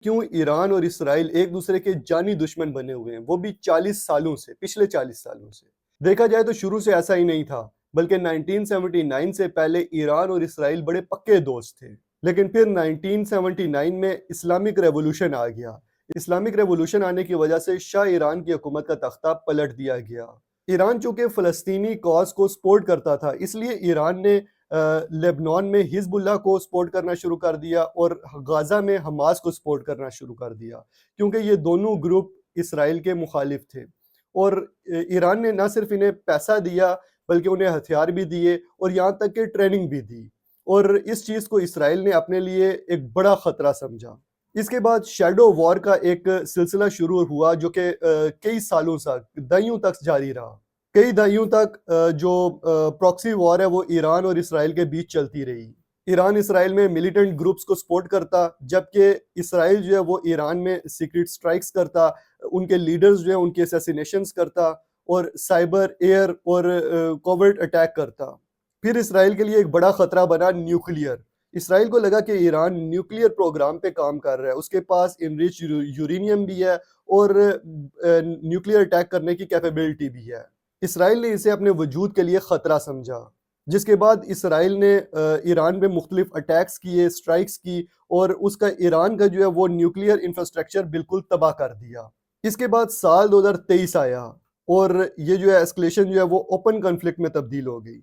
کیوں ایران اور اسرائیل ایک دوسرے کے جانی دشمن بنے ہوئے ہیں، وہ بھی 40 سالوں سے، پچھلے 40 سالوں سے؟ دیکھا جائے تو شروع سے ایسا ہی نہیں تھا، بلکہ 1979 سے پہلے ایران اور اسرائیل بڑے پکے دوست تھے، لیکن پھر 1979 میں اسلامک ریولوشن آ گیا۔ اسلامک ریولوشن آنے کی وجہ سے شاہ ایران کی حکومت کا تختہ پلٹ دیا گیا۔ ایران چونکہ فلسطینی کاز کو سپورٹ کرتا تھا، اس لیے ایران نے لیبنان میں حزب اللہ کو سپورٹ کرنا شروع کر دیا اور غازہ میں حماس کو سپورٹ کرنا شروع کر دیا، کیونکہ یہ دونوں گروپ اسرائیل کے مخالف تھے۔ اور ایران نے نہ صرف انہیں پیسہ دیا بلکہ انہیں ہتھیار بھی دیے اور یہاں تک کہ ٹریننگ بھی دی، اور اس چیز کو اسرائیل نے اپنے لیے ایک بڑا خطرہ سمجھا۔ اس کے بعد شیڈو وار کا ایک سلسلہ شروع ہوا جو کہ کئی سالوں تک، دہائیوں تک جاری رہا۔ کئی دہائیوں تک جو پراکسی وار ہے وہ ایران اور اسرائیل کے بیچ چلتی رہی۔ ایران اسرائیل میں ملیٹنٹ گروپس کو سپورٹ کرتا، جبکہ اسرائیل جو ہے وہ ایران میں سیکرٹ سٹرائکس کرتا، ان کے لیڈرز جو ہیں ان کے اسیسینیشنز کرتا، اور سائبر، ایئر اور کوورٹ اٹیک کرتا۔ پھر اسرائیل کے لیے ایک بڑا خطرہ بنا نیوکلیئر۔ اسرائیل کو لگا کہ ایران نیوکلیئر پروگرام پہ کام کر رہا ہے، اس کے پاس انریچ یورینیم بھی ہے اور نیوکلیئر اٹیک کرنے کی کیپیبلٹی بھی ہے۔ اسرائیل نے اسے اپنے وجود کے لیے خطرہ سمجھا، جس کے بعد اسرائیل نے ایران پہ مختلف اٹیکس کیے، سٹرائکس کی، اور اس کا ایران کا جو ہے وہ نیوکلیئر انفراسٹرکچر بالکل تباہ کر دیا۔ اس کے بعد سال 2023 آیا اور یہ جو ہے اسکلیشن جو ہے وہ اوپن کنفلکٹ میں تبدیل ہو گئی۔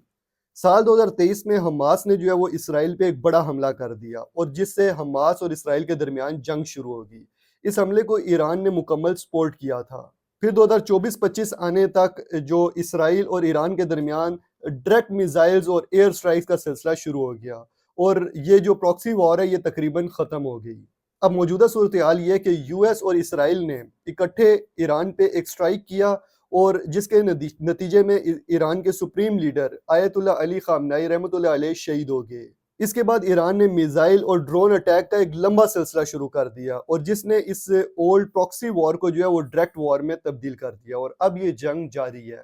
سال 2023 میں حماس نے جو ہے وہ اسرائیل پہ ایک بڑا حملہ کر دیا، اور جس سے حماس اور اسرائیل کے درمیان جنگ شروع ہو گئی۔ اس حملے کو ایران نے مکمل سپورٹ کیا تھا۔ پھر 2024-25 آنے تک جو اسرائیل اور ایران کے درمیان ڈائریکٹ میزائلز اور ایئر سٹرائکس کا سلسلہ شروع ہو گیا، اور یہ جو پراکسی وار ہے یہ تقریباً ختم ہو گئی۔ اب موجودہ صورتحال یہ ہے کہ یو ایس اور اسرائیل نے اکٹھے ایران پہ ایک سٹرائک کیا، اور جس کے نتیجے میں ایران کے سپریم لیڈر آیت اللہ علی خامنائی رحمۃ اللہ علیہ شہید ہو گئے۔ اس کے بعد ایران نے میزائل اور ڈرون اٹیک کا ایک لمبا سلسلہ شروع کر دیا، اور جس نے اس اولڈ پراکسی وار کو جو ہے وہ ڈائریکٹ وار میں تبدیل کر دیا، اور اب یہ جنگ جاری ہے۔